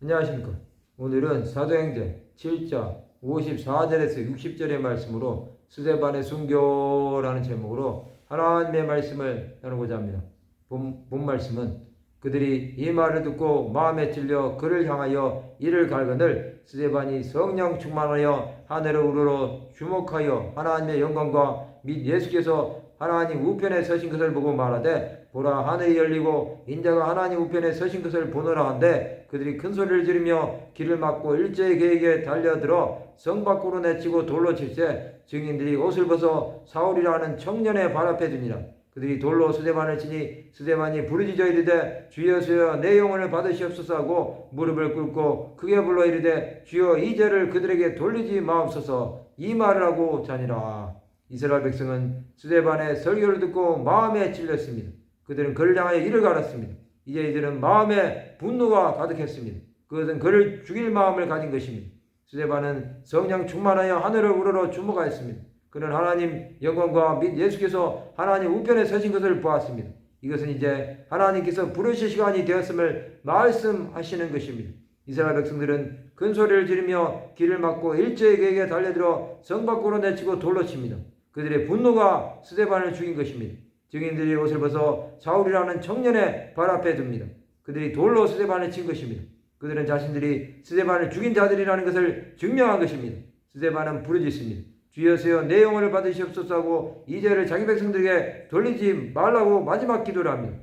안녕하십니까. 오늘은 사도행전 7장 54절에서 60절의 말씀으로 스데반의 순교라는 제목으로 하나님의 말씀을 나누고자 합니다. 본 말씀은 그들이 이 말을 듣고 마음에 찔려 그를 향하여 이를 갈거늘 스데반이 성령 충만하여 하늘을 우러러 주목하여 하나님의 영광과 및 예수께서 하나님 우편에 서신 것을 보고 말하되 보라 하늘이 열리고 인자가 하나님 우편에 서신 것을 보노라 한데 그들이 큰 소리를 지르며 길을 막고 일제히 그에게 달려들어 성 밖으로 내치고 돌로 칠세 증인들이 옷을 벗어 사울이라는 청년의 발 앞에 두니라. 그들이 돌로 스데반을 치니 스데반이 부르짖어 이르되 주여 주여 내 영혼을 받으시옵소서 하고 무릎을 꿇고 크게 불러 이르되 주여 이 죄를 그들에게 돌리지 마옵소서 이 말을 하고 자니라. 이스라엘 백성은 스데반의 설교를 듣고 마음에 찔렸습니다. 그들은 그를 향하여 이를 갈았습니다. 이제 이들은 마음에 분노가 가득했습니다. 그것은 그를 죽일 마음을 가진 것입니다. 스데반은 성령 충만하여 하늘을 우러러 주목하였습니다. 그는 하나님 영광과 및 예수께서 하나님 우편에 서신 것을 보았습니다. 이것은 이제 하나님께서 부르실 시간이 되었음을 말씀하시는 것입니다. 이스라엘 백성들은 큰 소리를 지르며 길을 막고 일제히 그에게 달려들어 성 밖으로 내치고 돌로 칩니다. 그들의 분노가 스데반을 죽인 것입니다. 증인들이 옷을 벗어 사울이라는 청년의 발 앞에 둡니다. 그들이 돌로 스데반을 친 것입니다. 그들은 자신들이 스데반을 죽인 자들이라는 것을 증명한 것입니다. 스데반은 부르짖습니다. 주여서여 내 영혼을 받으시옵소서 하고 이 죄를 자기 백성들에게 돌리지 말라고 마지막 기도를 합니다.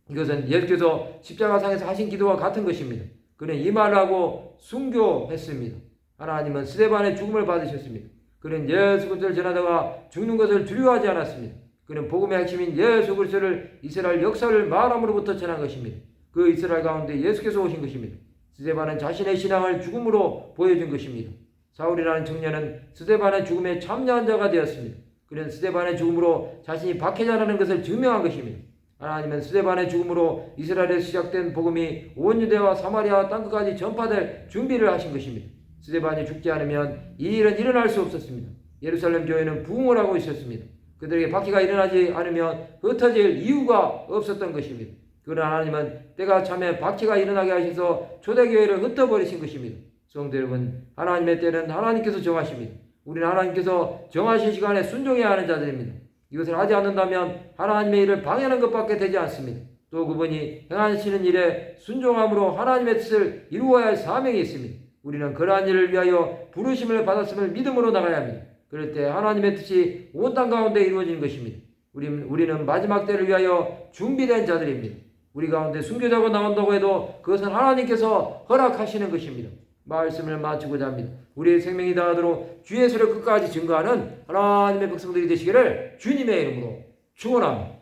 이것은 예수께서 십자가상에서 하신 기도와 같은 것입니다. 그는 이 말을 하고 순교했습니다. 하나님은 스데반의 죽음을 받으셨습니다. 그는 예수 그리스도를 전하다가 죽는 것을 두려워하지 않았습니다. 그는 복음의 핵심인 예수 그리스도를 이스라엘 역사를 말함으로부터 전한 것입니다. 그 이스라엘 가운데 예수께서 오신 것입니다. 스데반은 자신의 신앙을 죽음으로 보여준 것입니다. 사울이라는 청년은 스데반의 죽음에 참여한 자가 되었습니다. 그는 스데반의 죽음으로 자신이 박해자라는 것을 증명한 것입니다. 하나님은 스데반의 죽음으로 이스라엘에서 시작된 복음이 온 유대와 사마리아 땅끝까지 전파될 준비를 하신 것입니다. 스데반이 죽지 않으면 이 일은 일어날 수 없었습니다. 예루살렘 교회는 부흥을 하고 있었습니다. 그들에게 박해가 일어나지 않으면 흩어질 이유가 없었던 것입니다. 그러나 하나님은 때가 참에 박해가 일어나게 하셔서 초대교회를 흩어버리신 것입니다. 성도 여러분, 하나님의 때는 하나님께서 정하십니다. 우리는 하나님께서 정하신 시간에 순종해야 하는 자들입니다. 이것을 하지 않는다면 하나님의 일을 방해하는 것밖에 되지 않습니다. 또 그분이 행하시는 일에 순종함으로 하나님의 뜻을 이루어야 할 사명이 있습니다. 우리는 그러한 일을 위하여 부르심을 받았음을 믿음으로 나가야 합니다. 그럴 때 하나님의 뜻이 온 땅 가운데 이루어지는 것입니다. 우리는 마지막 때를 위하여 준비된 자들입니다. 우리 가운데 순교자가 나온다고 해도 그것은 하나님께서 허락하시는 것입니다. 말씀을 마치고자 합니다. 우리의 생명이 다하도록 주의 예수를 끝까지 증거하는 하나님의 백성들이 되시기를 주님의 이름으로 축원합니다.